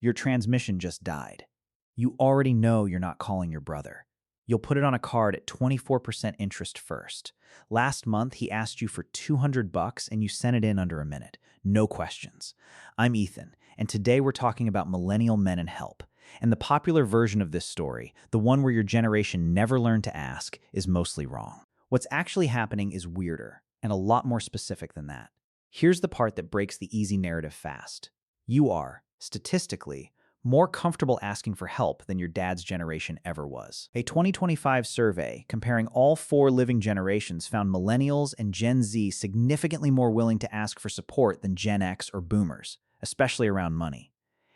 Your transmission just died. You already know you're not calling your brother. You'll put it on a card at 24% interest first. Last month, he asked you for $200 and you sent it in under a minute. No questions. I'm Ethan, and today we're talking about millennial men and help. And the popular version of this story, the one where your generation never learned to ask, is mostly wrong. What's actually happening is weirder and a lot more specific than that. Here's the part that breaks the easy narrative fast. You are, statistically, more comfortable asking for help than your dad's generation ever was. A 2025 survey comparing all four living generations found millennials and Gen Z significantly more willing to ask for support than Gen X or boomers, especially around money,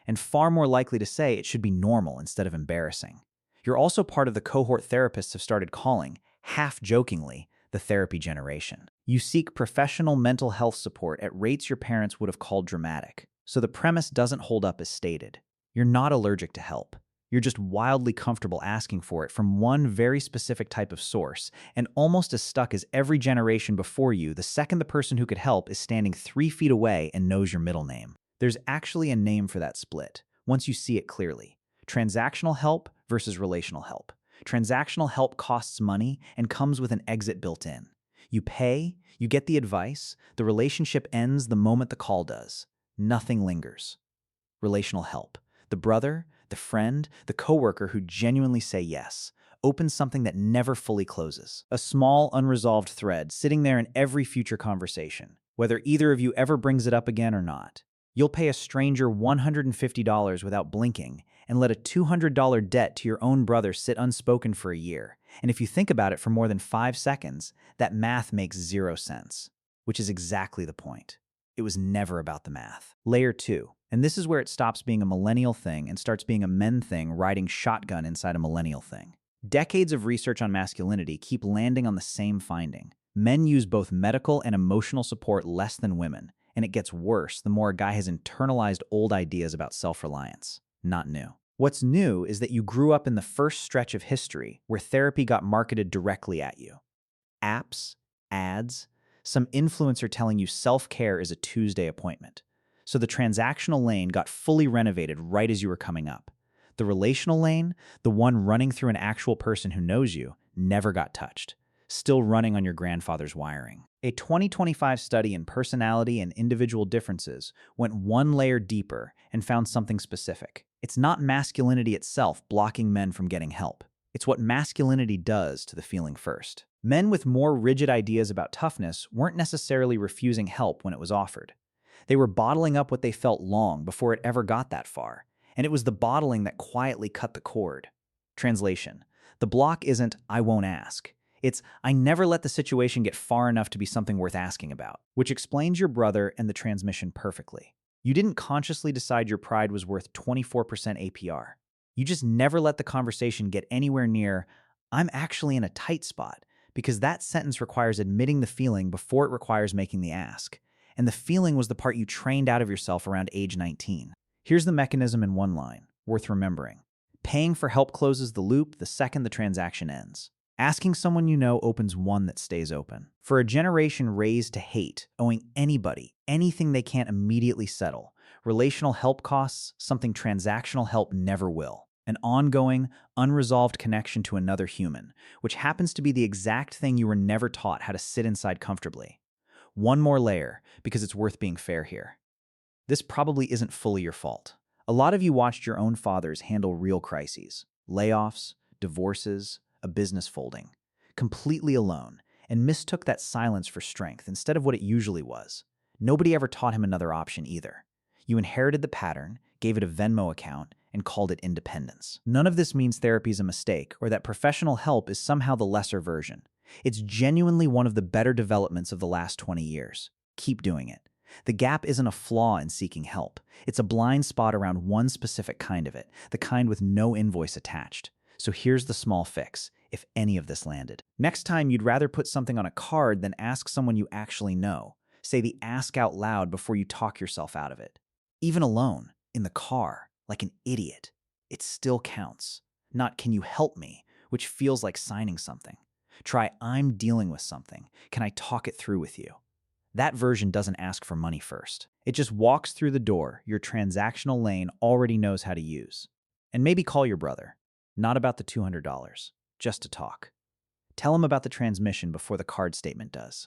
and far more likely to say it should be normal instead of embarrassing. You're also part of the cohort therapists have started calling, half-jokingly, the therapy generation. You seek professional mental health support at rates your parents would have called dramatic. So the premise doesn't hold up as stated. You're not allergic to help. You're just wildly comfortable asking for it from one very specific type of source, and almost as stuck as every generation before you the second the person who could help is standing 3 feet away and knows your middle name. There's actually a name for that split, once you see it clearly. Transactional help versus relational help. Transactional help costs money and comes with an exit built in. You pay, you get the advice, the relationship ends the moment the call does. Nothing lingers. Relational help. The brother, the friend, the coworker who genuinely say yes, opens something that never fully closes. A small, unresolved thread sitting there in every future conversation, whether either of you ever brings it up again or not. You'll pay a stranger $150 without blinking and let a $200 debt to your own brother sit unspoken for a year. And if you think about it for more than 5 seconds, that math makes 0 sense, which is exactly the point. It was never about the math. Layer 2. And this is where it stops being a millennial thing and starts being a men thing riding shotgun inside a millennial thing. Decades of research on masculinity keep landing on the same finding. Men use both medical and emotional support less than women, and it gets worse the more a guy has internalized old ideas about self-reliance. Not new. What's new is that you grew up in the first stretch of history where therapy got marketed directly at you. Apps, ads, some influencer telling you self-care is a Tuesday appointment. So the transactional lane got fully renovated right as you were coming up. The relational lane, the one running through an actual person who knows you, never got touched, still running on your grandfather's wiring. A 2025 study in personality and individual differences went one layer deeper and found something specific. It's not masculinity itself blocking men from getting help. It's what masculinity does to the feeling first. Men with more rigid ideas about toughness weren't necessarily refusing help when it was offered. They were bottling up what they felt long before it ever got that far, and it was the bottling that quietly cut the cord. Translation: the block isn't "I won't ask." It's "I never let the situation get far enough to be something worth asking about," which explains your brother and the transmission perfectly. You didn't consciously decide your pride was worth 24% APR. You just never let the conversation get anywhere near "I'm actually in a tight spot," because that sentence requires admitting the feeling before it requires making the ask. And the feeling was the part you trained out of yourself around age 19. Here's the mechanism in one line, worth remembering. Paying for help closes the loop the second the transaction ends. Asking someone you know opens one that stays open. For a generation raised to hate, owing anybody anything they can't immediately settle, relational help costs something transactional help never will. An ongoing, unresolved connection to another human, which happens to be the exact thing you were never taught how to sit inside comfortably. One more layer, because it's worth being fair here. This probably isn't fully your fault. A lot of you watched your own fathers handle real crises, layoffs, divorces, a business folding, completely alone, and mistook that silence for strength instead of what it usually was. Nobody ever taught him another option either. You inherited the pattern, gave it a Venmo account, and called it independence. None of this means therapy is a mistake or that professional help is somehow the lesser version. It's genuinely one of the better developments of the last 20 years. Keep doing it. The gap isn't a flaw in seeking help. It's a blind spot around one specific kind of it, the kind with no invoice attached. So here's the small fix, if any of this landed. Next time you'd rather put something on a card than ask someone you actually know. Say the ask out loud before you talk yourself out of it. Even alone, in the car, like an idiot. It still counts. Not "can you help me," which feels like signing something. Try "I'm dealing with something. Can I talk it through with you?" That version doesn't ask for money first. It just walks through the door your transactional lane already knows how to use. And maybe call your brother. Not about the $200, just to talk. Tell him about the transmission before the card statement does.